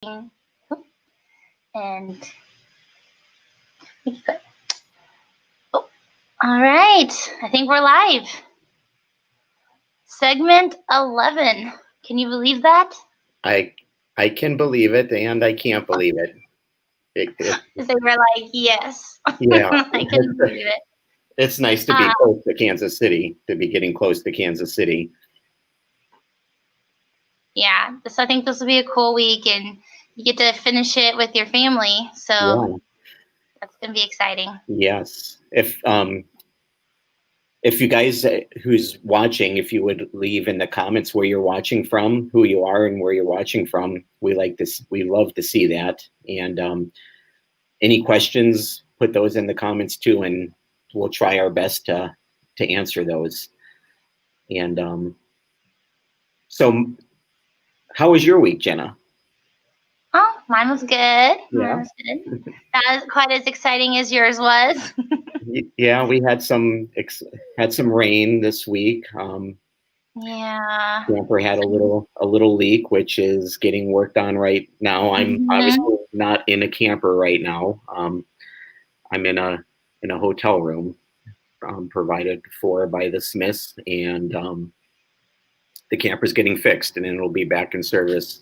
And oh, all right. I think we're live. Segment 11. Can you believe that? I can believe it, and I can't believe it. So we're like, yes. Yeah, I can believe it. it's nice to be close to Kansas City, to be getting close to Kansas City. Yeah, I think this will be a cool week, and you get to finish it with your family. So that's going to be exciting. Yes. If you guys who's watching, if you would leave in the comments where you're watching from, who you are, and where you're watching from, we love to see that. And any questions, put those in the comments too, and we'll try our best to answer those. And so, how was your week, Jenna? Oh, mine was good. Yeah. Mine was good. Not quite as exciting as yours was. Yeah, we had some rain this week. Yeah. Camper had a little leak, which is getting worked on right now. I'm obviously not in a camper right now. I'm in a hotel room provided for by the Smiths, and the camper's getting fixed, and then it'll be back in service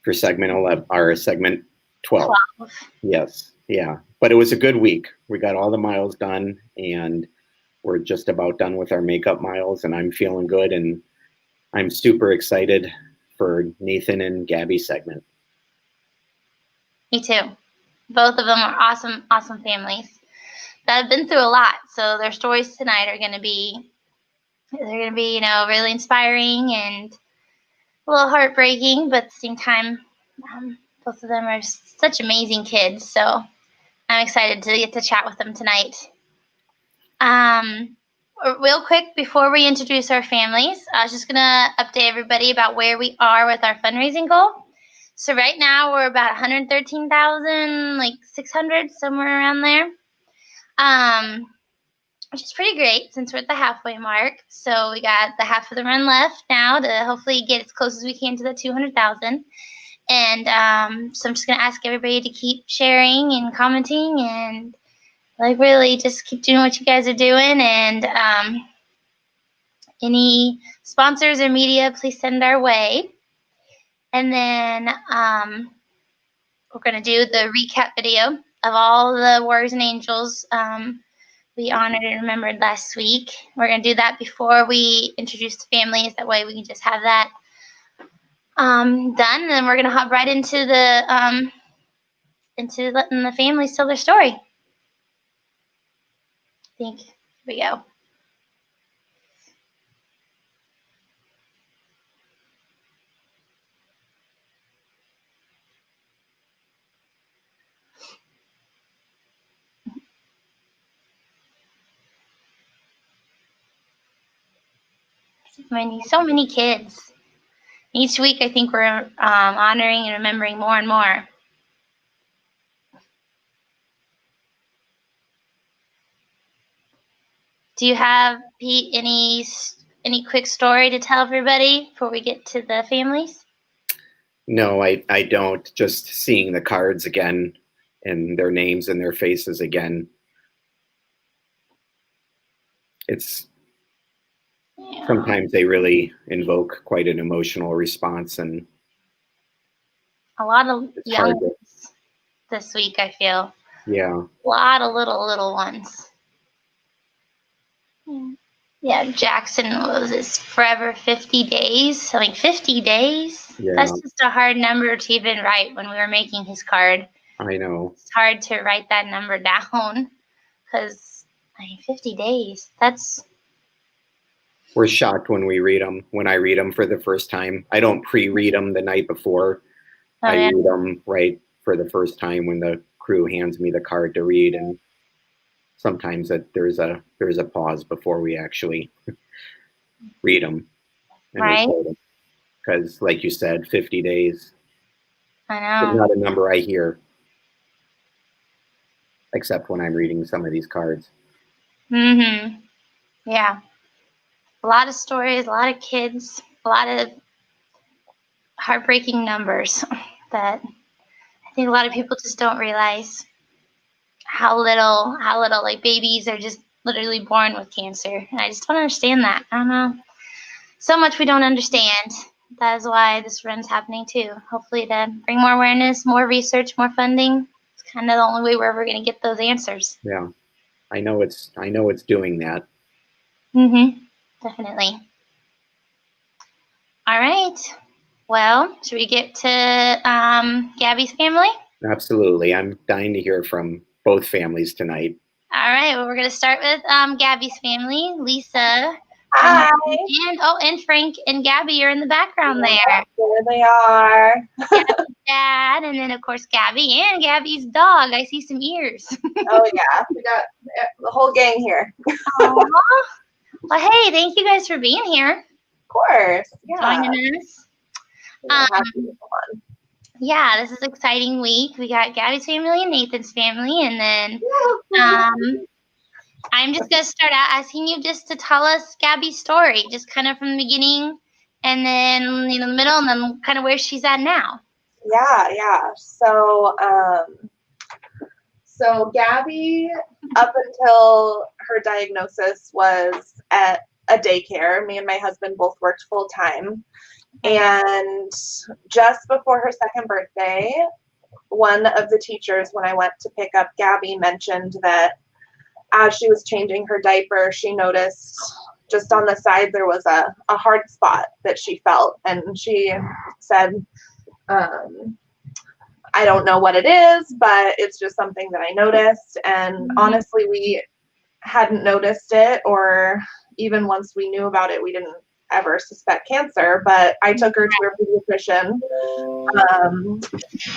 for segment 11 or segment 12. Yes, yeah, but it was a good week. We got all the miles done, and we're just about done with our makeup miles, and I'm feeling good, and I'm super excited for Nathan and Gabby's segment. Me too. Both of them are awesome families that have been through a lot. So their stories tonight are going to be, really inspiring and a little heartbreaking, but at the same time, both of them are such amazing kids. So I'm excited to get to chat with them tonight. Real quick, before we introduce our families, I was just going to update everybody about where we are with our fundraising goal. So right now we're about 113,600, somewhere around there, which is pretty great since we're at the halfway mark. So we got the half of the run left now to hopefully get as close as we can to the 200,000. And so I'm just going to ask everybody to keep sharing and commenting and really just keep doing what you guys are doing. And any sponsors or media, please send our way. And then we're going to do the recap video of all the Warriors and Angels we honored and remembered last week. We're going to do that before we introduce the families. That way we can just have that done. And then we're going to hop right into letting the families tell their story. I think, here we go. So many kids. Each week, I think we're honoring and remembering more and more. Do you have, Pete, any quick story to tell everybody before we get to the families? No, I don't. Just seeing the cards again and their names and their faces again. It's sometimes they really invoke quite an emotional response, and a lot of young ones this week, I feel. Yeah. A lot of little ones. Yeah, Jackson was his forever 50 days. 50 days? Yeah. That's just a hard number to even write when we were making his card. I know. It's hard to write that number down because 50 days, that's... We're shocked when we read them. When I read them for the first time, I don't pre-read them the night before. I read them right for the first time when the crew hands me the card to read, and sometimes there's a pause before we actually read them and record them. Because, like you said, 50 days. I know. It's not a number I hear, except when I'm reading some of these cards. Yeah. A lot of stories, a lot of kids, a lot of heartbreaking numbers. But I think a lot of people just don't realize how little like babies are just literally born with cancer. And I just don't understand that. I don't know. So much we don't understand. That is why this run's happening too. Hopefully to bring more awareness, more research, more funding. It's kind of the only way we're ever going to get those answers. Yeah, I know it's doing that. Definitely. All right. Well, should we get to Gabby's family? Absolutely. I'm dying to hear from both families tonight. All right. Well, we're going to start with Gabby's family, Lisa. Hi. And Frank and Gabby are in the background there. There they are. Gabby's dad, and then of course Gabby and Gabby's dog. I see some ears. Oh yeah, we got the whole gang here. Aww. Well, hey, thank you guys for being here. Of course. Yeah. Joining us. Yeah, this is an exciting week. We got Gabby's family and Nathan's family, and then I'm just going to start out asking you just to tell us Gabby's story, just kind of from the beginning, and then the middle, and then kind of where she's at now. Yeah. So Gabby, up until her diagnosis, was at a daycare. Me and my husband both worked full time. And just before her second birthday, one of the teachers, when I went to pick up Gabby, mentioned that as she was changing her diaper, she noticed just on the side there was a hard spot that she felt. And she said, I don't know what it is, but it's just something that I noticed. And honestly, we hadn't noticed it, or even once we knew about it, we didn't ever suspect cancer. But I took her to her pediatrician,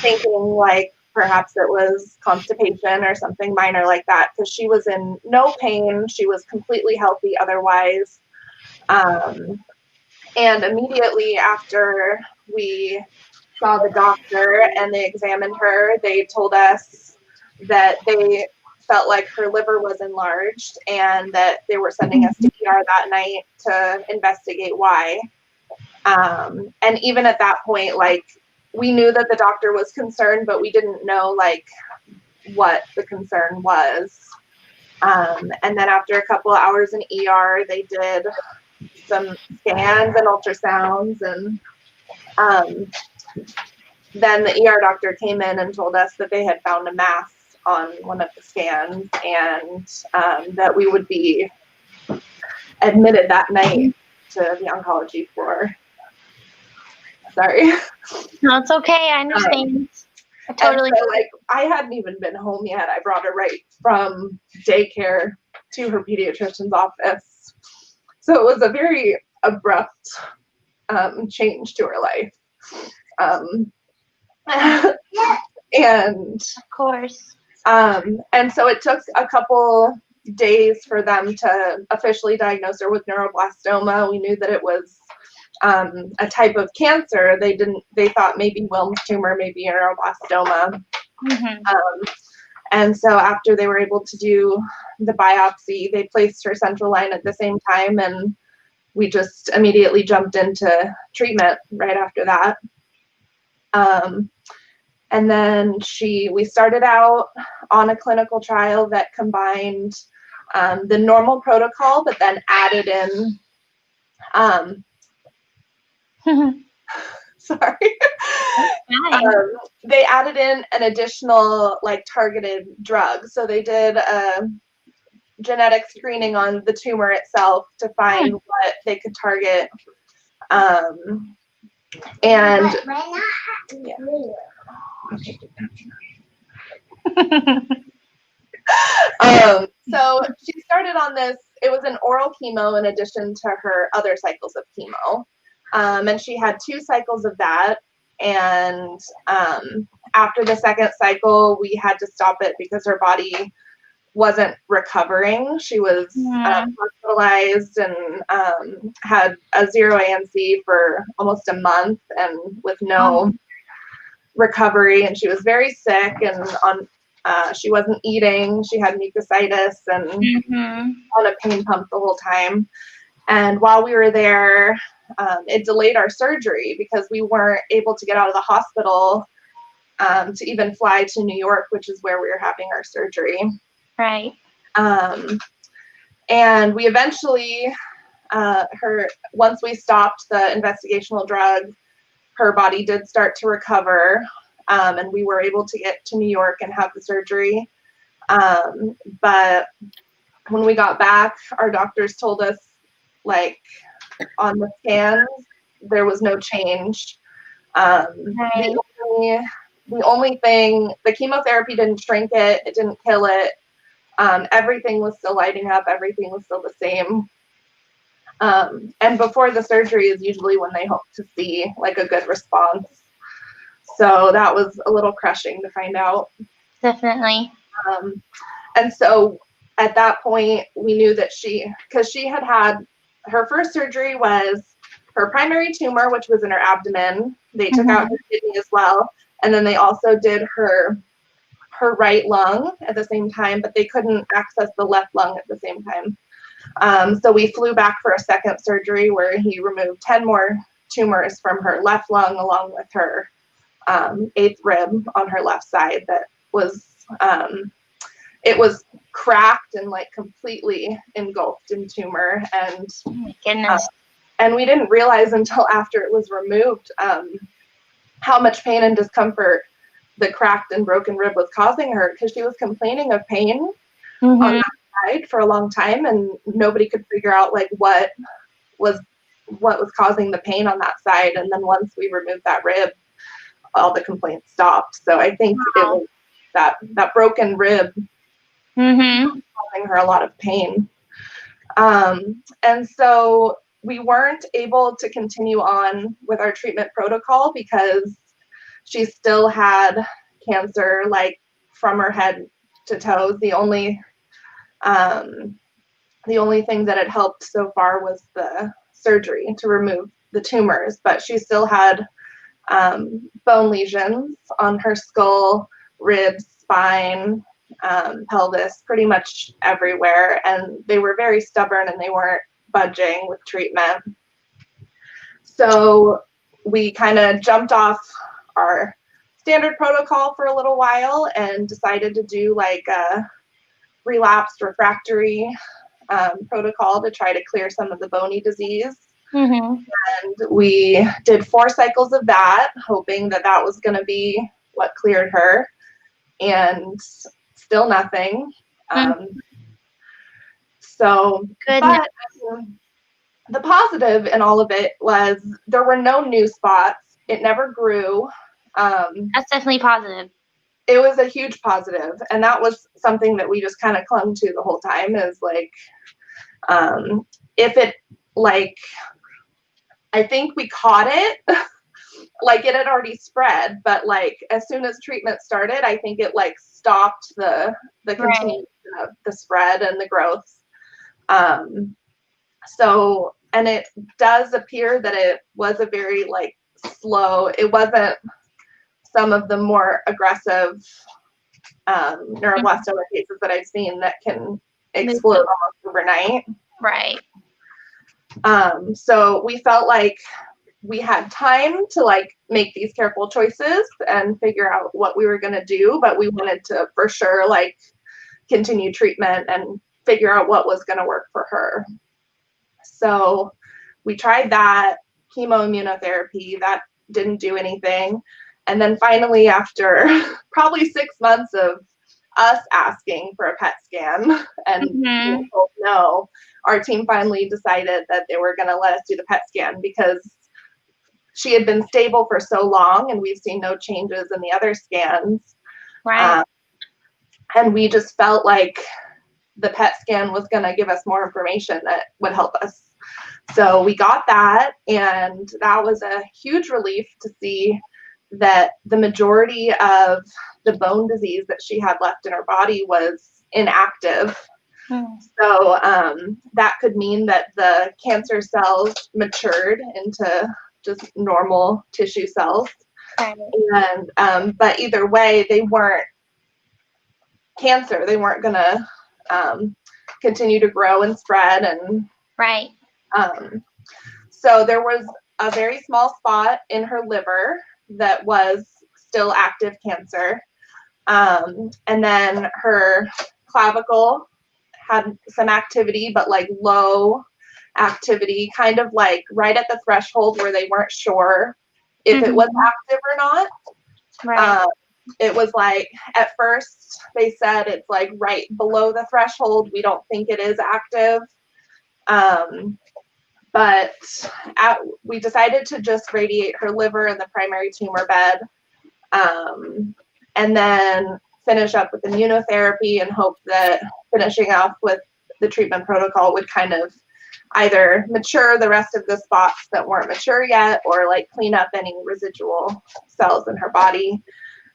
thinking like perhaps it was constipation or something minor like that, because she was in no pain. She was completely healthy otherwise. And immediately after we saw the doctor and they examined her, they told us that they felt like her liver was enlarged and that they were sending us to ER that night to investigate why. And even at that point, like, we knew that the doctor was concerned, but we didn't know like what the concern was. And then after a couple of hours in ER, they did some scans and ultrasounds, and then the ER doctor came in and told us that they had found a mass on one of the scans, and that we would be admitted that night to the oncology floor. Sorry. No, it's okay. I understand. I totally. So, like, I hadn't even been home yet. I brought her right from daycare to her pediatrician's office. So it was a very abrupt change to her life. And of course. And so it took a couple days for them to officially diagnose her with neuroblastoma. We knew that it was a type of cancer. They thought maybe Wilms tumor, maybe a neuroblastoma. And so after they were able to do the biopsy, they placed her central line at the same time, and we just immediately jumped into treatment right after that. And then we started out on a clinical trial that combined the normal protocol, but then added in, sorry, they added in an additional like targeted drug. So they did a genetic screening on the tumor itself to find what they could target. So she started on this. It was an oral chemo in addition to her other cycles of chemo. And she had 2 cycles of that. And after the second cycle, we had to stop it because her body wasn't recovering. She was hospitalized and had a 0 ANC for almost a month and with no recovery. And she was very sick, and she wasn't eating. She had mucositis and on a pain pump the whole time. And while we were there, it delayed our surgery because we weren't able to get out of the hospital to even fly to New York, which is where we were having our surgery. Right. And we eventually, once we stopped the investigational drug, her body did start to recover, and we were able to get to New York and have the surgery. But when we got back, our doctors told us, like, on the scans, there was no change. Right. The only thing, the chemotherapy didn't shrink it, it didn't kill it. Everything was still lighting up, everything was still the same. And before the surgery is usually when they hope to see like a good response. So that was a little crushing to find out. Definitely. And so at that point, we knew that because she had her first surgery was her primary tumor, which was in her abdomen. They took out her kidney as well. And then they also did her right lung at the same time, but they couldn't access the left lung at the same time. So we flew back for a second surgery where he removed 10 more tumors from her left lung, along with her 8th rib on her left side that was, it was cracked and like completely engulfed in tumor. And Oh my goodness. and we didn't realize until after it was removed how much pain and discomfort the cracked and broken rib was causing her, because she was complaining of pain on that side for a long time, and nobody could figure out like what was causing the pain on that side. And then once we removed that rib, all the complaints stopped. So I think it was that broken rib causing her a lot of pain. And so we weren't able to continue on with our treatment protocol because she still had cancer, like from her head to toes. The only thing that had helped so far was the surgery to remove the tumors, but she still had bone lesions on her skull, ribs, spine, pelvis, pretty much everywhere. And they were very stubborn and they weren't budging with treatment. So we kind of jumped off our standard protocol for a little while and decided to do like a relapsed refractory protocol to try to clear some of the bony disease. And we did 4 cycles of that, hoping that that was going to be what cleared her, and still nothing. So, but the positive in all of it was there were no new spots. It never grew. That's definitely positive. It was a huge positive, and that was something that we just kind of clung to the whole time, is like, if it, like, I think we caught it, like it had already spread, but like as soon as treatment started, I think it like stopped the continuation of the spread and the growth. So, and it does appear that it was a very like slow, it wasn't some of the more aggressive neuroblastoma cases that I've seen that can explode almost overnight. Right. So we felt like we had time to like make these careful choices and figure out what we were going to do, but we wanted to for sure like continue treatment and figure out what was going to work for her. So we tried that, chemoimmunotherapy, that didn't do anything. And then finally, after probably 6 months of us asking for a PET scan and being told no, our team finally decided that they were going to let us do the PET scan, because she had been stable for so long and we've seen no changes in the other scans. Right. And we just felt like the PET scan was going to give us more information that would help us. So we got that, and that was a huge relief to see that the majority of the bone disease that she had left in her body was inactive. So that could mean that the cancer cells matured into just normal tissue cells. And but either way, they weren't cancer. They weren't going to continue to grow and spread. And so there was a very small spot in her liver that was still active cancer. And then her clavicle had some activity, but like low activity, kind of like right at the threshold where they weren't sure if it was active or not. Right. It was like, at first they said it's like right below the threshold. We don't think it is active. But we decided to just radiate her liver in the primary tumor bed, and then finish up with immunotherapy and hope that finishing off with the treatment protocol would kind of either mature the rest of the spots that weren't mature yet, or like clean up any residual cells in her body.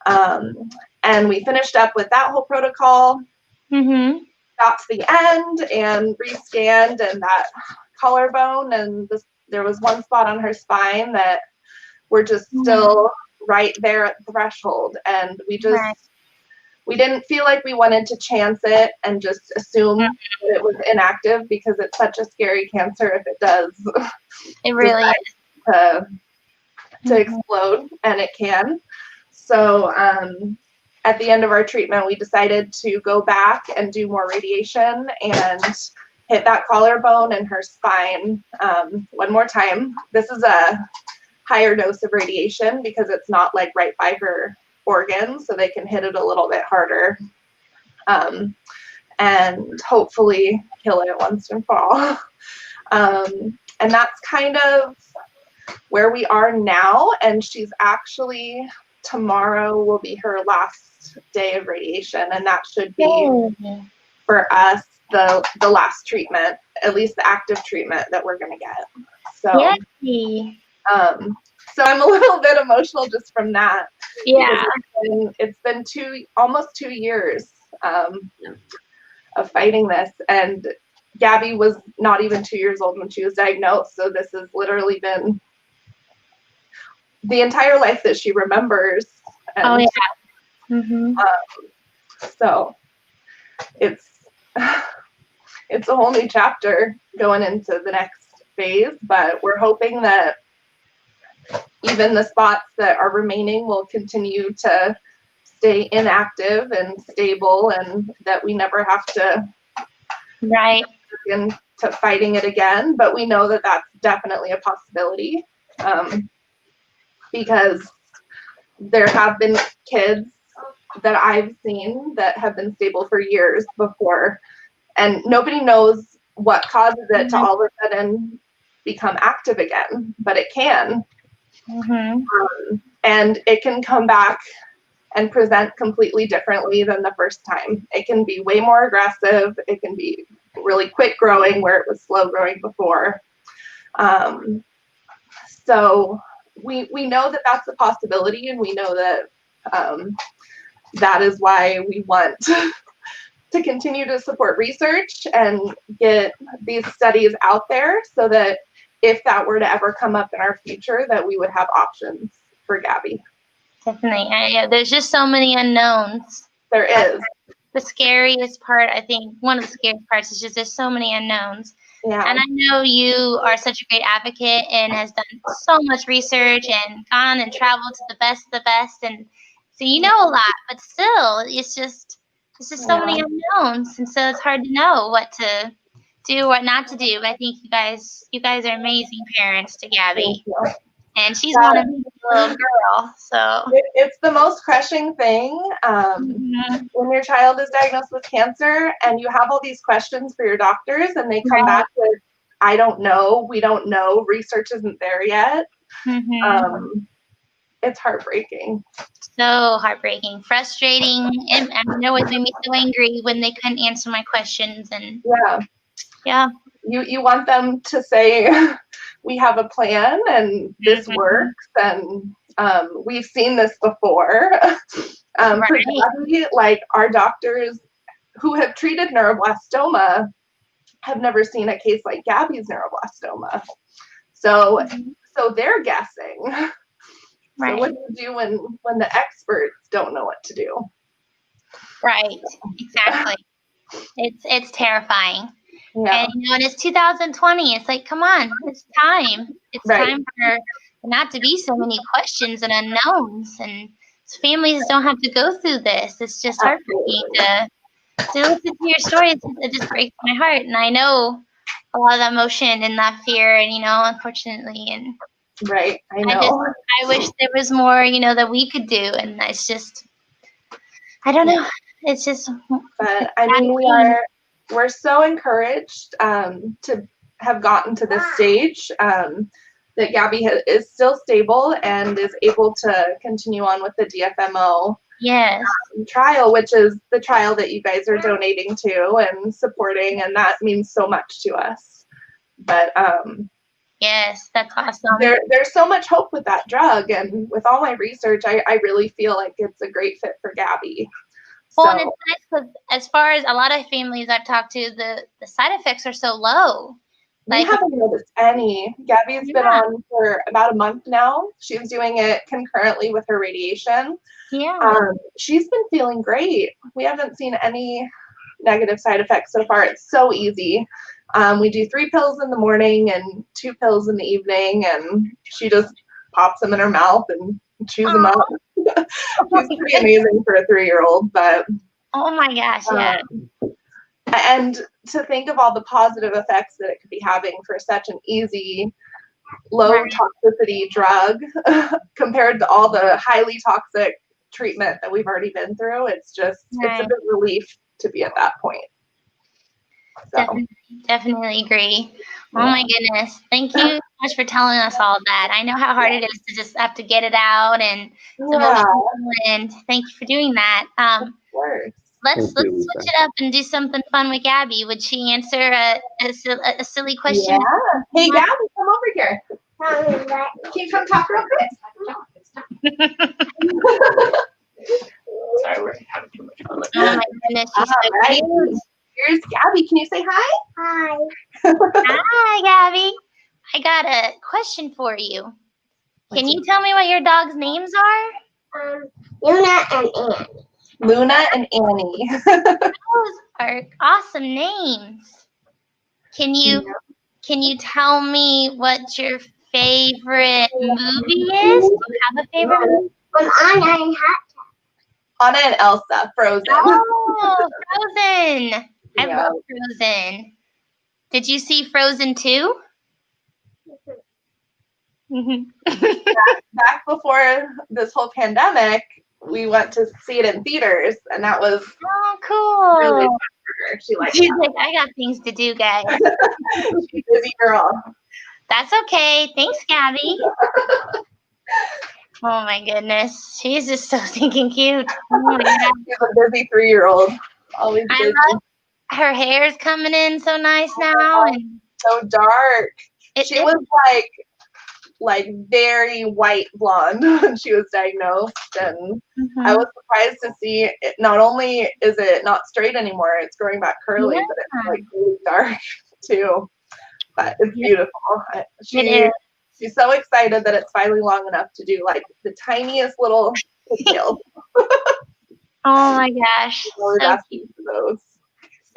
And we finished up with that whole protocol. Got to the end and rescanned, and that collarbone and there was one spot on her spine that were just still right there at the threshold, and we didn't feel like we wanted to chance it and just assume that it was inactive, because it's such a scary cancer if it does. It really is. To explode, and it can. So at the end of our treatment, we decided to go back and do more radiation and hit that collarbone and her spine one more time. This is a higher dose of radiation because it's not like right by her organs, so they can hit it a little bit harder and hopefully kill it once and for all. And that's kind of where we are now, and she's actually, tomorrow will be her last day of radiation, and that should be for us the last treatment, at least the active treatment that we're gonna get. So so I'm a little bit emotional just from that. Yeah. It's been almost 2 years of fighting this, and Gabby was not even 2 years old when she was diagnosed, so this has literally been the entire life that she remembers. And, so it's a whole new chapter going into the next phase, but we're hoping that even the spots that are remaining will continue to stay inactive and stable, and that we never have to into fighting it again. But we know that that's definitely a possibility, because there have been kids that I've seen that have been stable for years before, and nobody knows what causes it to all of a sudden become active again, but it can. And it can come back and present completely differently than the first time. It can be way more aggressive. It can be really quick growing where it was slow growing before. So we know that that's a possibility, and we know that that is why we want to continue to support research and get these studies out there, so that if that were to ever come up in our future, that we would have options for Gabby. Definitely. There's just so many unknowns. There is. The scariest part, I think, one of the scariest parts is just there's so many unknowns. Yeah. And I know you are such a great advocate and has done so much research and gone and traveled to the best of the best. And so you know a lot, but still, it's just so many unknowns. And so it's hard to know what to do, what not to do. But I think you guys are amazing parents to Gabby. And she's one of the little girl. So it's the most crushing thing when your child is diagnosed with cancer and you have all these questions for your doctors, and they come back with, I don't know, we don't know, research isn't there yet. It's heartbreaking. So heartbreaking, frustrating, and I know it made me so angry when they couldn't answer my questions. And you want them to say, we have a plan and this works, and we've seen this before. For Gabby, like, our doctors who have treated neuroblastoma have never seen a case like Gabby's neuroblastoma. So they're guessing. So what do you do when the experts don't know what to do? Right, exactly. It's terrifying. Yeah. And it's 2020. It's like, come on, it's time. It's time for not to be so many questions and unknowns, and families don't have to go through this. It's just heartbreaking to listen to your stories. It just breaks my heart, and I know a lot of that emotion and that fear, and unfortunately, and Right, I know. I wish there was more, that we could do, and it's just, I don't know. It's just. But I mean, we're so encouraged to have gotten to this stage, that Gabby is still stable and is able to continue on with the DFMO trial, which is the trial that you guys are donating to and supporting, and that means so much to us. But yes, that's awesome. There's so much hope with that drug, and with all my research, I really feel like it's a great fit for Gabby. Well, and it's nice because as far as a lot of families I've talked to, the side effects are so low. We haven't noticed any. Gabby's been on for about a month now. She's doing it concurrently with her radiation. Yeah. She's been feeling great. We haven't seen any negative side effects so far. It's so easy. We do 3 pills in the morning and 2 pills in the evening, and she just pops them in her mouth and chews them up. She's pretty amazing for a 3-year-old, but oh my gosh, yeah. And to think of all the positive effects that it could be having for such an easy, low toxicity drug compared to all the highly toxic treatment that we've already been through, it's a big relief to be at that point. So. Definitely agree. Oh my goodness. Thank you so much for telling us all that. I know how hard it is to just have to get it out, and and thank you for doing that. Of course. Let's switch it up and do something fun with Gabby. Would she answer a silly question? Yeah. Hey, Gabby, come over here. Can you come talk real quick? Sorry, we're having too much fun. Oh my goodness, she's so cute. Here's Gabby. Can you say hi? Hi. Hi, Gabby. I got a question for you. Can you tell me what your dog's names are? Luna and Annie. Luna and Annie. Those are awesome names. Can you tell me what your favorite movie is? Do you have a favorite movie? Anna and Anna and Elsa, Frozen. Oh, Frozen. I love Frozen. Did you see Frozen 2? Back before this whole pandemic, we went to see it in theaters, and that was cool. Really fun for her. She's like, I got things to do, guys. She's a busy girl. That's okay. Thanks, Gabby. Oh my goodness, she's just so stinking cute. Oh my God. She's a busy 3-year-old. Always busy. I love her hair's coming in so nice now, and so dark. She was like very white blonde when she was diagnosed, and I was surprised to see it. Not only is it not straight anymore, it's growing back curly, but it's like really dark too. But it's beautiful. She's so excited that it's finally long enough to do like the tiniest little pigtails. Oh my gosh.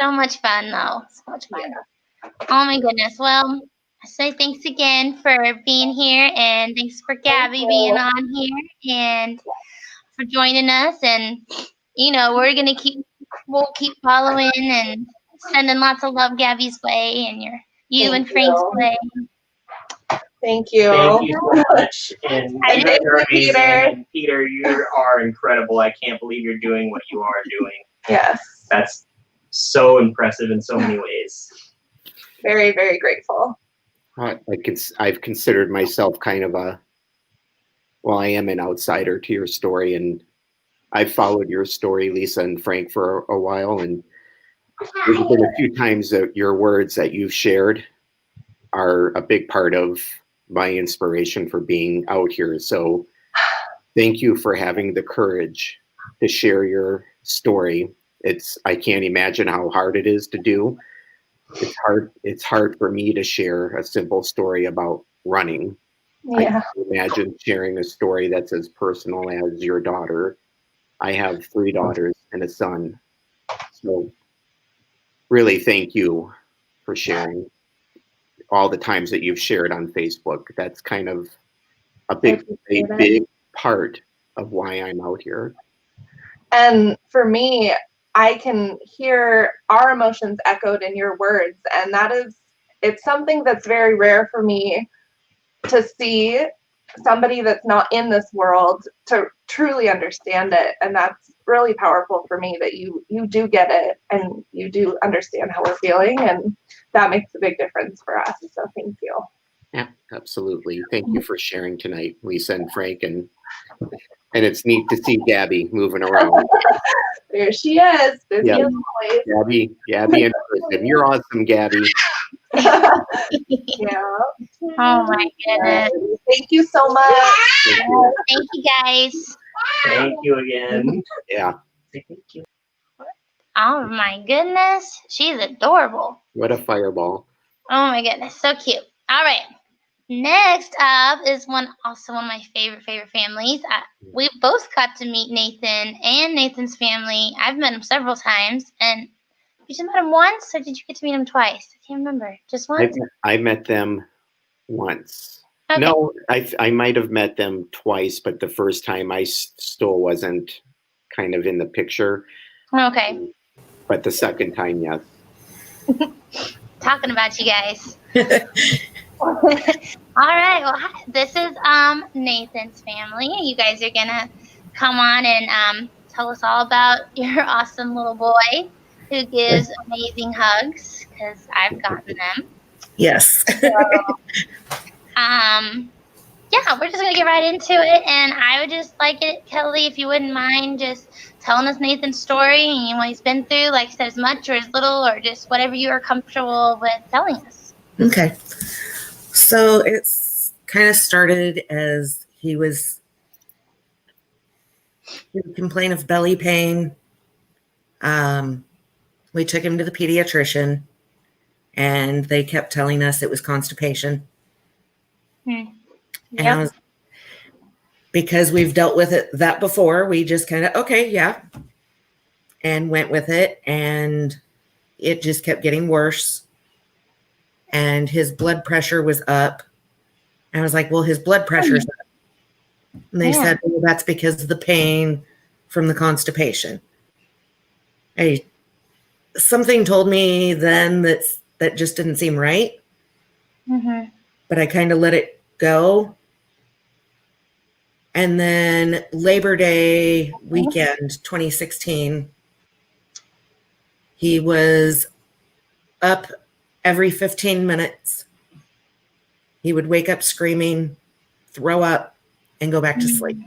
So much fun though. So much fun. Yeah. Oh my goodness. Well, I say thanks again for being here, and thanks for Gabby being on here and for joining us. And we'll keep following and sending lots of love Gabby's way, and you and Frank's way. Thank you. Thank you so much. And you guys are amazing. And Peter, you are incredible. I can't believe you're doing what you are doing. Yes. That's so impressive in so many ways. Very, very grateful. I've considered myself kind of I am an outsider to your story, and I've followed your story, Lisa and Frank, for a while, and there's been a few times that your words that you've shared are a big part of my inspiration for being out here. So thank you for having the courage to share your story. I can't imagine how hard it is to do. It's hard for me to share a simple story about running. Yeah. I can imagine sharing a story that's as personal as your daughter. I have 3 daughters and a son. So really thank you for sharing all the times that you've shared on Facebook. That's kind of a big part why I'm out here. And for me, I can hear our emotions echoed in your words. And it's something that's very rare for me to see somebody that's not in this world to truly understand it. And that's really powerful for me that you do get it and you do understand how we're feeling. And that makes a big difference for us. So thank you. Yeah, absolutely. Thank you for sharing tonight, Lisa and Frank. And it's neat to see Gabby moving around. There she is. Busy Yep. as always. Gabby in person. You're awesome, Gabby. Yeah. Oh my goodness. Thank you so much. Thank you. Thank you guys. Thank you again. Yeah. Thank you. Oh my goodness. She's adorable. What a fireball. Oh my goodness. So cute. All right. Next up is also one of my favorite families. We both got to meet Nathan and Nathan's family. I've met him several times. And you just met him once, or did you get to meet him twice? I can't remember. Just once? I met them once. Okay. No, I might have met them twice, but the first time I still wasn't kind of in the picture. Okay. But the second time, yes. Talking about you guys. All right. Well, hi. This is Nathan's family. You guys are gonna come on and tell us all about your awesome little boy who gives amazing hugs, because I've gotten them. Yes. So, yeah, we're just gonna get right into it, and I would just like it, Kelly, if you wouldn't mind just telling us Nathan's story and what he's been through, like I said, as much or as little, or just whatever you are comfortable with telling us. Okay. So it's kind of started as he would complain of belly pain. We took him to the pediatrician, and they kept telling us it was constipation. And because we've dealt with that before, we just kind of, okay, yeah, and went with it. And it just kept getting worse. And his blood pressure was up. And I was like, well, his blood pressure's up. And they said, well, that's because of the pain from the constipation. Something told me then that just didn't seem right. Mm-hmm. But I kind of let it go. And then Labor Day weekend, 2016, he was up every 15 minutes. He would wake up screaming, throw up, and go back to sleep.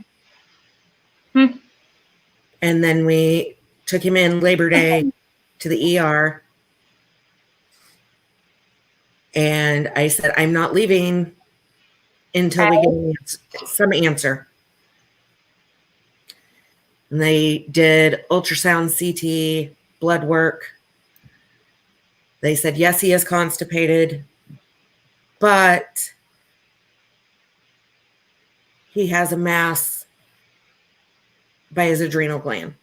Mm-hmm. And then we took him in Labor Day to the ER. And I said, I'm not leaving until we get some answer. And they did ultrasound, CT, blood work. They said, yes, he is constipated, but he has a mass by his adrenal gland.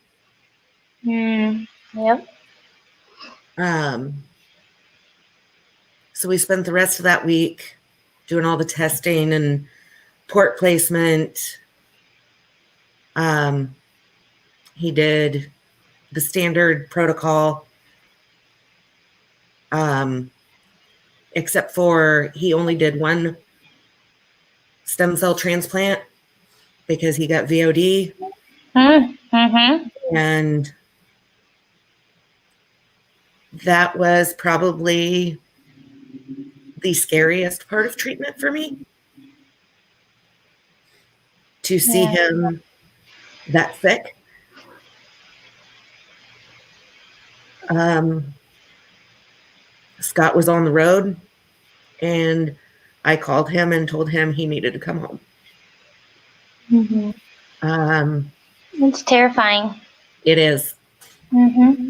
Yep. So we spent the rest of that week doing all the testing and port placement. He did the standard protocol, except for he only did one stem cell transplant because he got VOD. Mm-hmm. And that was probably the scariest part of treatment for me, to see him that sick. Scott was on the road, and I called him and told him he needed to come home. Mm-hmm. It's terrifying. It is. Mm-hmm.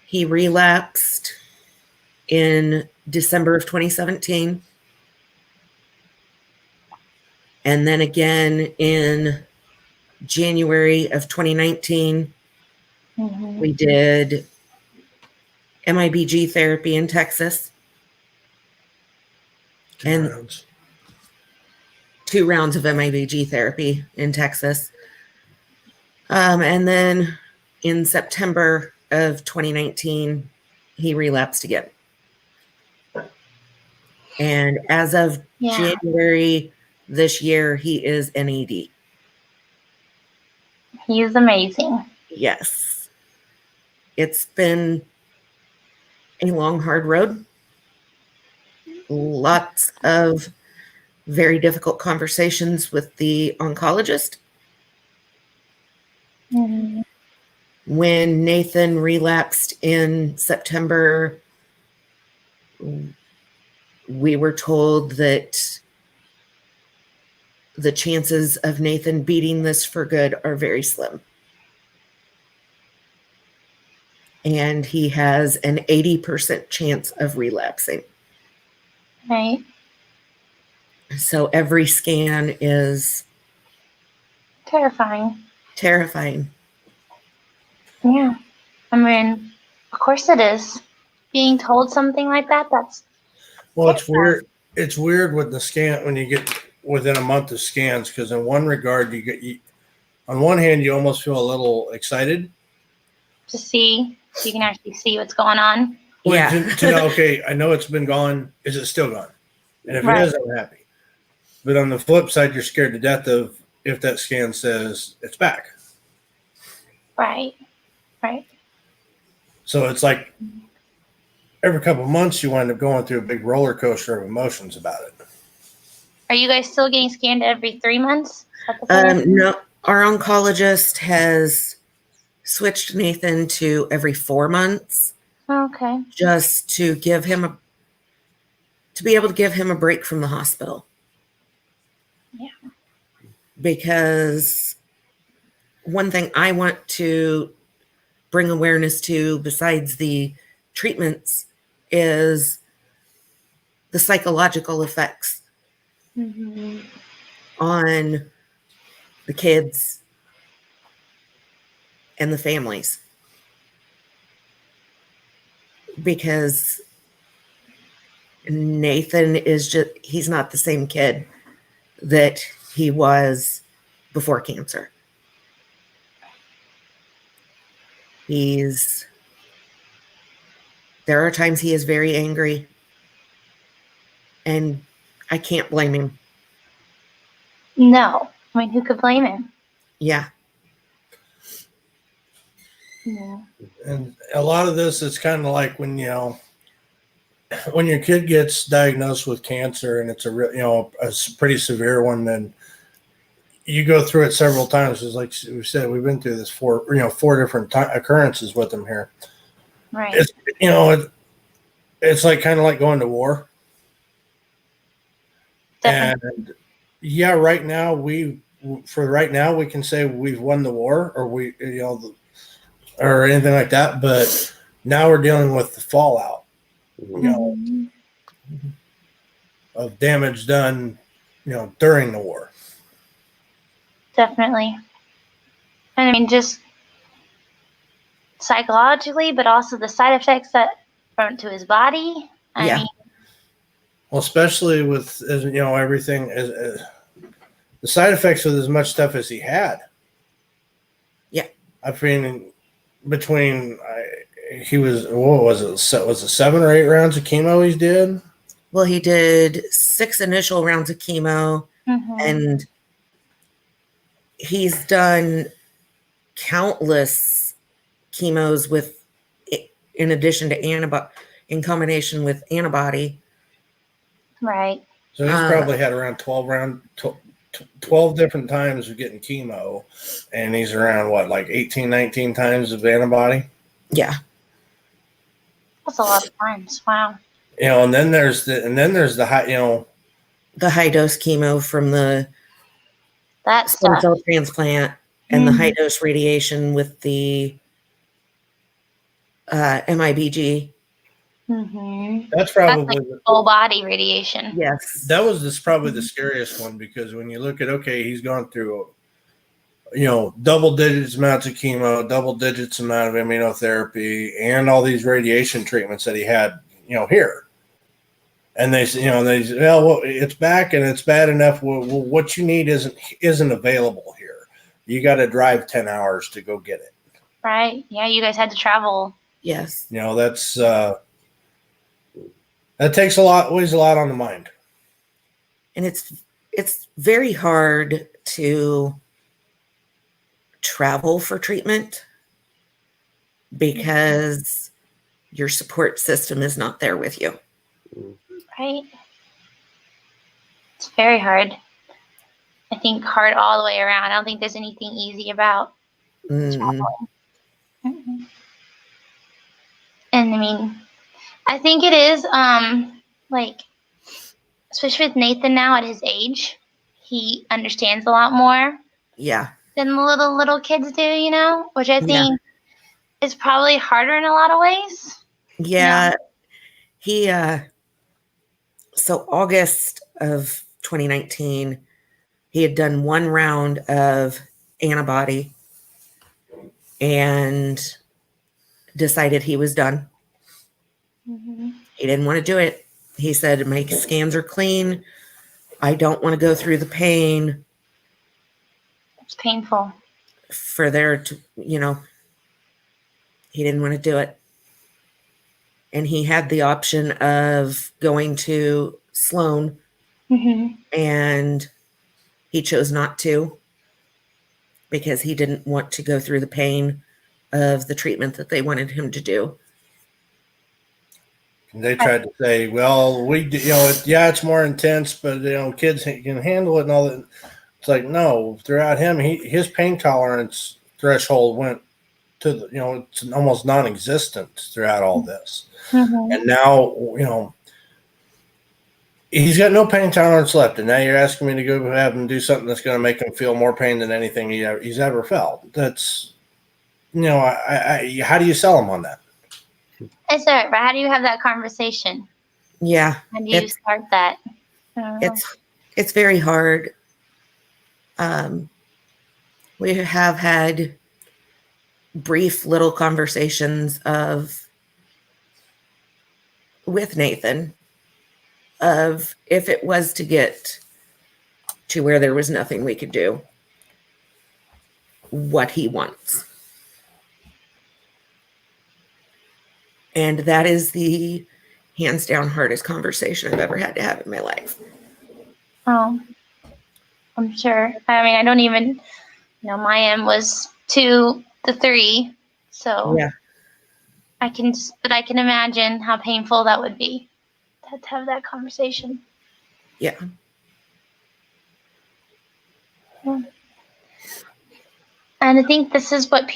He relapsed in December of 2017. And then again in January of 2019, we did MIBG therapy in Texas. And 2 rounds of MIBG therapy in Texas. And then in September of 2019, he relapsed again. And as of January this year, he is NED. He's amazing. Yes. It's been a long, hard road. Lots of very difficult conversations with the oncologist. Mm-hmm. When Nathan relapsed in September, we were told that the chances of Nathan beating this for good are very slim. And he has an 80% chance of relapsing. Right. So every scan is Terrifying. terrifying. Yeah. I mean, of course it is. Being told something like that, that's Well, it's weird. It's weird with the scan when you get within a month of scans, because in one regard, on one hand, you almost feel a little excited to see. So you can actually see what's going on. Yeah. to know, okay, I know it's been gone. Is it still gone? And if it is, I'm happy. But on the flip side, you're scared to death of if that scan says it's back. Right. Right. So it's like every couple of months, you wind up going through a big roller coaster of emotions about it. Are you guys still getting scanned every 3 months? Is that the plan? No, our oncologist has switched Nathan to every 4 months. Okay. Just to give him to be able to give him a break from the hospital. Yeah. Because one thing I want to bring awareness to, besides the treatments, is the psychological effects Mm-hmm. on the kids and the families. Because Nathan he's not the same kid that he was before cancer. There are times he is very angry, and I can't blame him. No. I mean, who could blame him? Yeah. Yeah. And a lot of this is kind of like when your kid gets diagnosed with cancer and it's a pretty severe one, then you go through it several times. It's like we said, we've been through this 4 different occurrences with them here. Right. It's like kind of like going to war. Definitely. And yeah, right now we can say we've won the war, or anything like that. But now we're dealing with the fallout, Mm-hmm. of damage done, during the war. Definitely. And I mean, just psychologically, but also the side effects that brought to his body. I mean, Well, especially with everything, the side effects with as much stuff as he had. Yeah. I mean, he was, what was it? Was it 7 or 8 rounds of chemo he did? Well, he did 6 initial rounds of chemo, mhm. and he's done countless chemos in addition to in combination with antibody. Right. So he's probably had around 12 different times of getting chemo, and he's around 18, 19 times of antibody. Yeah. That's a lot of times. Wow. And then there's the high, the high dose chemo from the That stem stuff. cell transplant and the high dose radiation with the MIBG. Mm-hmm. that's probably That's like full body radiation. Yes. that was probably the scariest one, because when you look at, he's gone through double digits amounts of chemo, double digits amount of immunotherapy, and all these radiation treatments that he had here. And they say, well, it's back and it's bad enough. Well, what you need isn't available here. You got to drive 10 hours to go get it. Right. Yeah, you guys had to travel. Yes. That's that takes weighs a lot on the mind. And it's very hard to travel for treatment because your support system is not there with you. Right. It's very hard. I think hard all the way around. I don't think there's anything easy about traveling. Mm-mm. And I mean, I think it is like, especially with Nathan now at his age, he understands a lot more Yeah. than the little kids do, which I think is probably harder in a lot of ways. Yeah. He so August of 2019, he had done one round of antibody and decided he was done. Mm-hmm. He didn't want to do it. He said, my scans are clean. I don't want to go through the pain It's painful. for there to, he didn't want to do it. And he had the option of going to Sloan, Mm-hmm. and he chose not to because he didn't want to go through the pain of the treatment that they wanted him to do. And they tried to say, well, it's more intense, but kids can handle it and all that. It's like, no, throughout him, his pain tolerance threshold went to it's almost non-existent throughout all this. Mm-hmm. And now, he's got no pain tolerance left. And now you're asking me to go have him do something that's going to make him feel more pain than anything he's ever felt. That's, how do you sell him on that? It's all right, but how do you have that conversation? Yeah. How do you start that? It's very hard. We have had brief little conversations with Nathan of if it was to get to where there was nothing we could do, what he wants. And that is the hands down hardest conversation I've ever had to have in my life. Oh, I'm sure. I mean, I don't even, my M was 2 to 3. So Yeah. I can imagine how painful that would be to have that conversation. Yeah. And I think this is what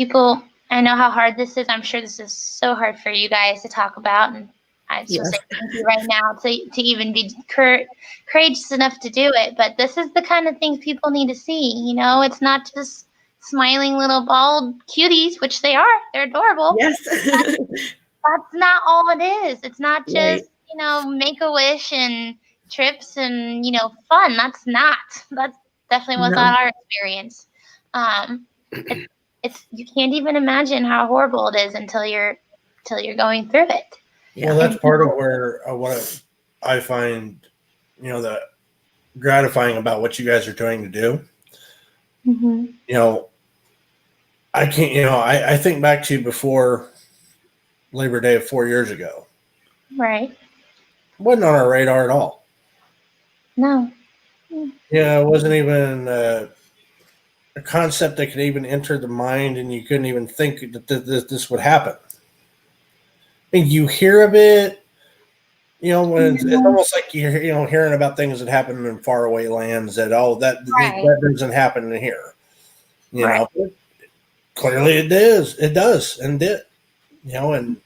I know how hard this is. I'm sure this is so hard for you guys to talk about. And I just want to say thank you right now to even be courageous enough to do it. But this is the kind of things people need to see. It's not just smiling little bald cuties, which they are. They're adorable. Yes. That's not all it is. It's not just, Right. Make-A-Wish and trips and, fun. That definitely was No. not our experience. You can't even imagine how horrible it is until you're going through it. Yeah. Well, that's part of where what I find, the gratifying about what you guys are trying to do. Mm-hmm. I can't, I think back to before Labor Day of 4 years ago. Right. It wasn't on our radar at all. No. Yeah, it wasn't even a concept that could even enter the mind, and you couldn't even think that this would happen. And you hear of it, when it's almost like you're hearing about things that happen in faraway lands that that doesn't happen in here. But clearly it does. It does and did. And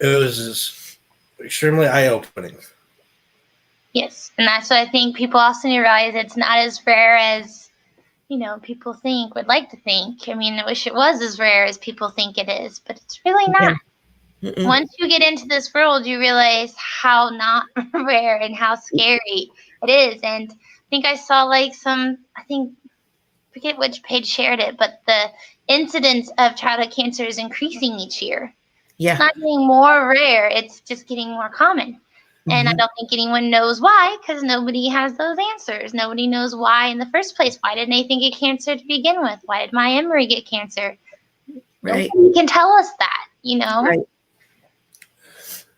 it was extremely eye-opening. Yes, and that's what I think people also need to realize. It's not as rare as people would like to think. I mean, I wish it was as rare as people think it is, but it's really not. Mm-mm. Once you get into this world, you realize how not rare and how scary it is. And I think I saw forget which page shared it, but the incidence of childhood cancer is increasing each year. Yeah. It's not getting more rare, it's just getting more common. And I Mhm. don't think anyone knows why, because nobody has those answers. Nobody knows why in the first place. Why did Nathan get cancer to begin with? Why did my Emery get cancer? Right. Nobody can tell us that, you know? Right.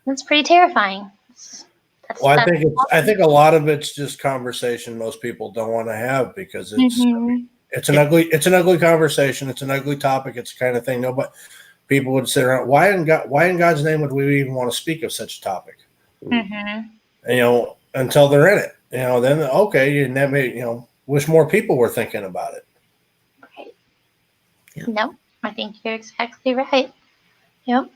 That's pretty terrifying. Well, I think a lot of it's just conversation most people don't want to have because Mhm. it's an ugly conversation. It's an ugly topic. It's the kind of thing nobody people would sit around. Why in God's name would we even want to speak of such a topic? Mhm. Until they're in it. Then okay, and that may wish more people were thinking about it. Right. Yeah. No, I think you're exactly right. Yep.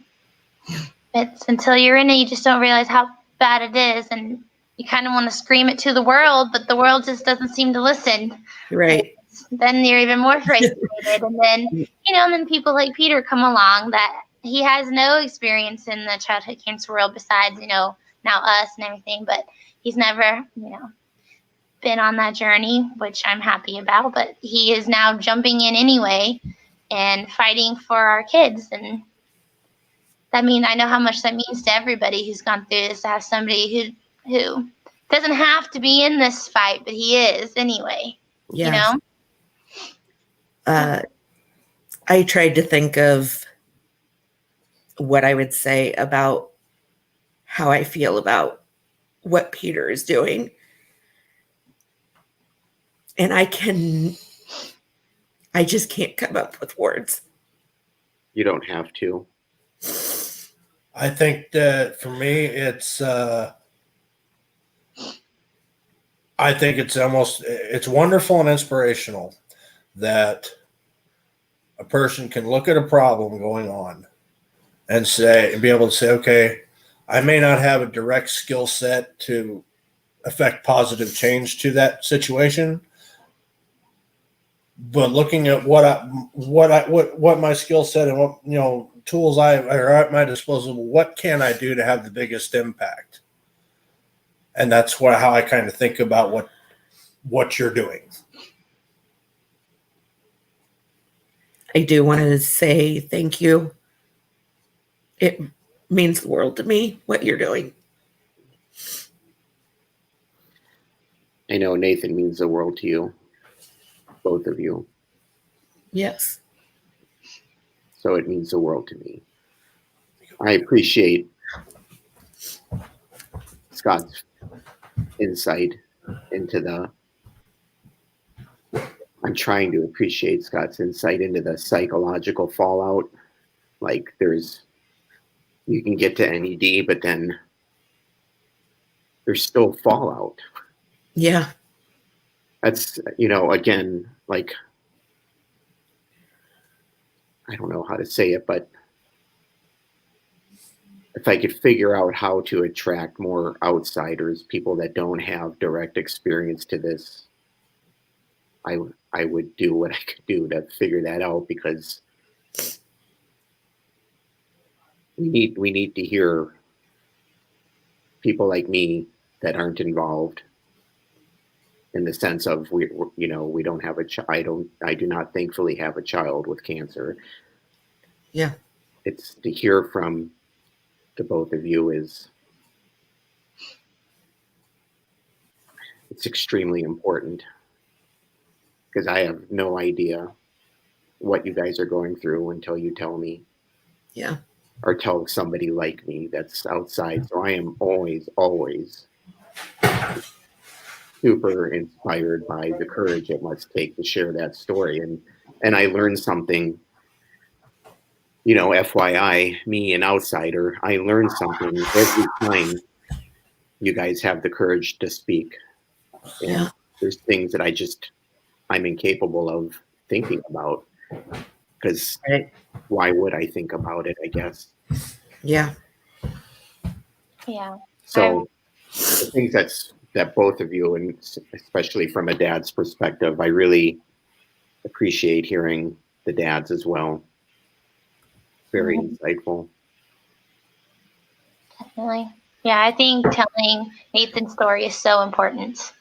It's until you're in it, you just don't realize how bad it is, and you kind of want to scream it to the world, but the world just doesn't seem to listen. Right. Then you're even more frustrated, and then and then people like Peter come along that he has no experience in the childhood cancer world besides now us and everything, but he's never been on that journey, which I'm happy about. But he is now jumping in anyway and fighting for our kids, and I know how much that means to everybody who's gone through this, to have somebody who doesn't have to be in this fight, but he is anyway. Yeah. I tried to think of what I would say about how I feel about what Peter is doing. And I just can't come up with words. You don't have to. I think that for me, it's it's wonderful and inspirational that a person can look at a problem going on and be able to say, okay, I may not have a direct skill set to affect positive change to that situation, but looking at what my skill set and what tools I are at my disposal, what can I do to have the biggest impact? And that's how I kind of think about what you're doing. I do want to say thank you. It means the world to me, what you're doing. I know Nathan means the world to you, both of you. Yes. So it means the world to me. I appreciate Scott's insight into I'm trying to appreciate Scott's insight into the psychological fallout. Like you can get to NED, but then there's still fallout. Yeah. That's, again, like, I don't know how to say it, but if I could figure out how to attract more outsiders, people that don't have direct experience to this, I would do what I could do to figure that out, because we need to hear people like me that aren't involved, in the sense of we don't have I do not thankfully have a child with cancer. Yeah. It's to hear from the both of you it's extremely important, because I have no idea what you guys are going through until you tell me. Yeah. Or tell somebody like me that's outside. So I am always super inspired by the courage it must take to share that story. And I learned something, FYI, me, an outsider, I learned something every time you guys have the courage to speak. And Yeah. there's things that I'm incapable of thinking about, because why would I think about it, I guess? Yeah. Yeah. So the things that both of you, and especially from a dad's perspective, I really appreciate hearing the dads as well. Very insightful. Definitely. Yeah, I think telling Nathan's story is so important.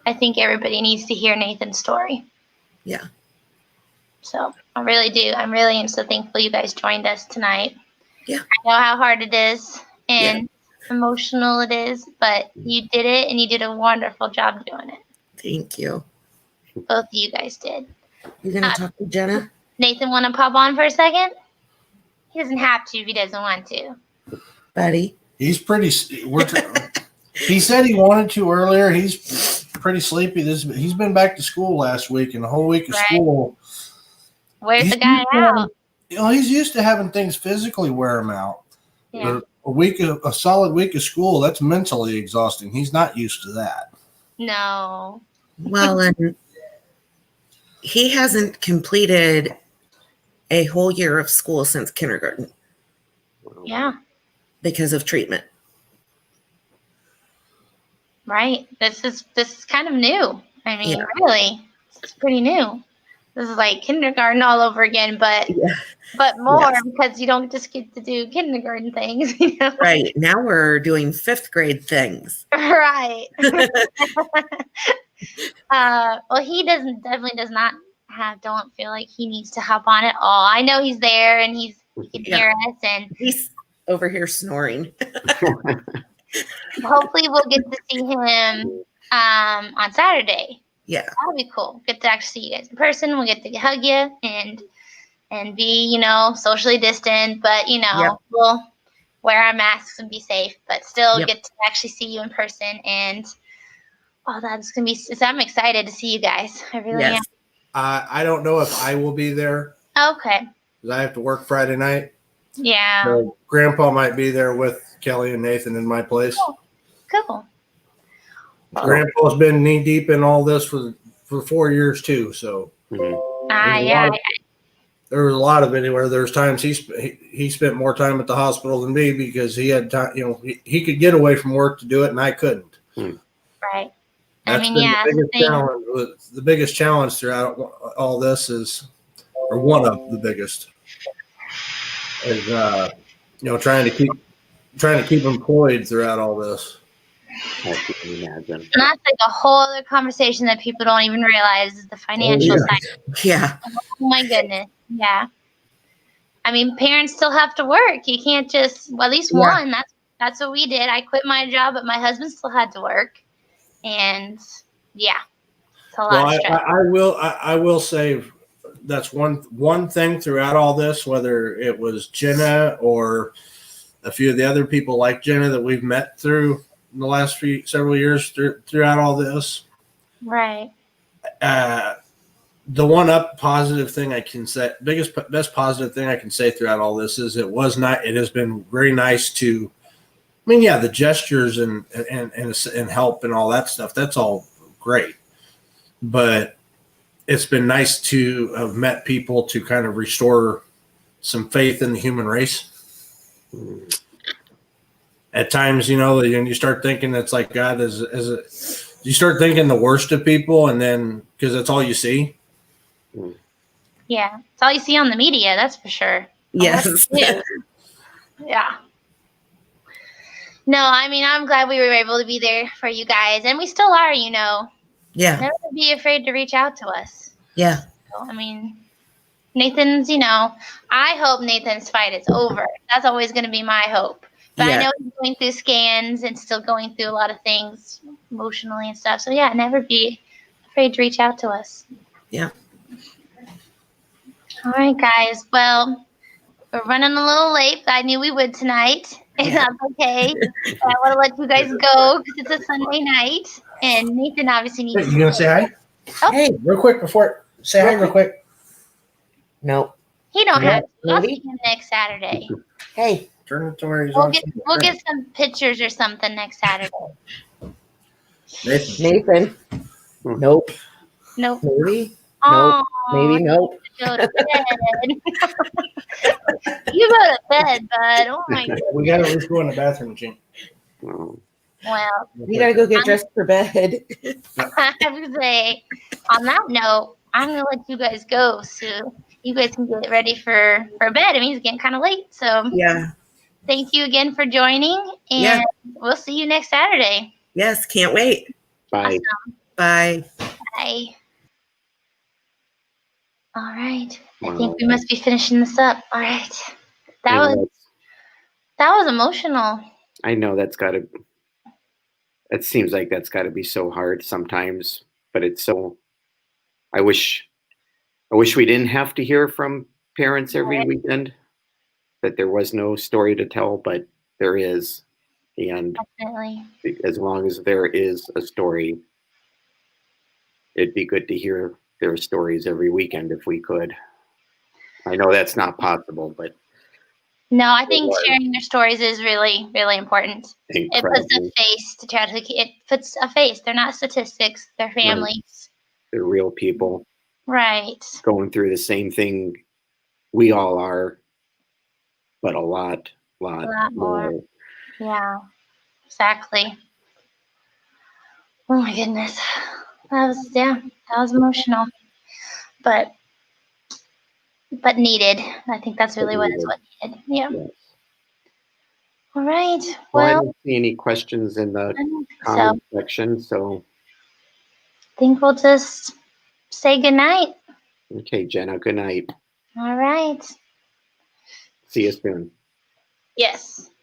I think everybody needs to hear Nathan's story. Yeah. So I really do. I really am so thankful you guys joined us tonight. Yeah. I know how hard it is. And emotional it is, but you did it, and you did a wonderful job doing it. Thank you. Both of you guys did. You gonna talk to Jenna? Nathan, want to pop on for a second? He doesn't have to if he doesn't want to. Buddy. He's pretty. He said he wanted to earlier. He's pretty sleepy. He's been back to school last week, and the whole week of school. Where's the guy out? He's used to having things physically wear him out. Yeah. But a solid week of school, that's mentally exhausting. He's not used to that. No. Well, and he hasn't completed a whole year of school since kindergarten Yeah. because of treatment. Right. This is kind of new. I mean, really, it's pretty new. This is like kindergarten all over again, but more because you don't just get to do kindergarten things. You know? Right. Now we're doing 5th grade things. Right. Well, he definitely does not don't feel like he needs to hop on at all. I know he's there and he can hear us, and He's over here snoring. hopefully we'll get to see him on Saturday. Yeah. That'll be cool. Get to actually see you guys in person. We'll get to hug you and be, socially distant, but we'll wear our masks and be safe, but still get to actually see you in person. And that's gonna be. I'm excited to see you guys. I really am. I don't know if I will be there Okay. because I have to work Friday night. Yeah. So Grandpa might be there with Kelly and Nathan in my place. Cool. Grandpa's been knee deep in all this for 4 years too. So Yeah. there was a lot of it where there's times he spent more time at the hospital than me because he had time. He could get away from work to do it, and I couldn't. Right. That's I mean, been the biggest challenge throughout all this or one of the biggest, is trying to keep employed throughout all this. I can imagine. And that's like a whole other conversation that people don't even realize is the financial side. Yeah. Oh my goodness. Yeah. I mean, parents still have to work. You can't just, at least one. That's what we did. I quit my job, but my husband still had to work. And it's a lot of stress. I will say that's one thing throughout all this, whether it was Jenna or a few of the other people like Jenna that we've met through the last several years throughout all this. Right. The one positive thing I can say, best positive thing I can say throughout all this is it has been very nice to, the gestures and help and all that stuff, that's all great. But it's been nice to have met people to kind of restore some faith in the human race. At times, you start thinking it's like God you start thinking the worst of people, and then because that's all you see. Yeah. It's all you see on the media, that's for sure. Yes. Yeah. No, I'm glad we were able to be there for you guys, and we still are, Yeah. Never be afraid to reach out to us. Yeah. So, Nathan's, I hope Nathan's fight is over. That's always going to be my hope. But I know he's going through scans and still going through a lot of things emotionally and stuff. So, never be afraid to reach out to us. Yeah. All right, guys. Well, we're running a little late, but I knew we would tonight. And that's okay. I want to let you guys go because it's a Sunday night. And Nathan obviously needs You going to say hi? Oh. Hey. Real quick say hi real quick. No. He don't have to. I'll Maybe. see him next Saturday. Hey. Turn it to where he's We'll on. get some pictures or something next Saturday. Nathan. Nope. Nope. Maybe. Oh, Maybe nope. Go to bed. You go to bed, bud. Oh my goodness. We got to at least go in the bathroom, Gene. Oh, Well, You gotta go get dressed for bed. I have to say, on that note, I'm gonna let you guys go so you guys can get ready for bed. It's getting kind of late. So Yeah. thank you again for joining, and we'll see you next Saturday. Yes. Can't wait. bye. Bye. Bye. All right. I think we must be finishing this up. All right. That was emotional. I know that's got to. It seems like that's got to be so hard sometimes, but it's so. I wish we didn't have to hear from parents every Right. weekend. That there was no story to tell, but there is, and Definitely. as long as there is a story, it'd be good to hear their stories every weekend if we could. I know that's not possible, but No, I think was. sharing their stories is really, really important. It puts a incredible. face to tragedy. It puts a face. They're not statistics. They're families. They're real people Right. going through the same thing we all are, but a lot A lot more. more. Yeah. Exactly. Oh my goodness. That was emotional. But needed. I think that's really what is what needed. Yeah. Yes. All right. Well, I Well, don't see any questions in the I don't think so comment section, so I think we'll just say goodnight. okay, Jenna, good night. All right. See you soon. Yes.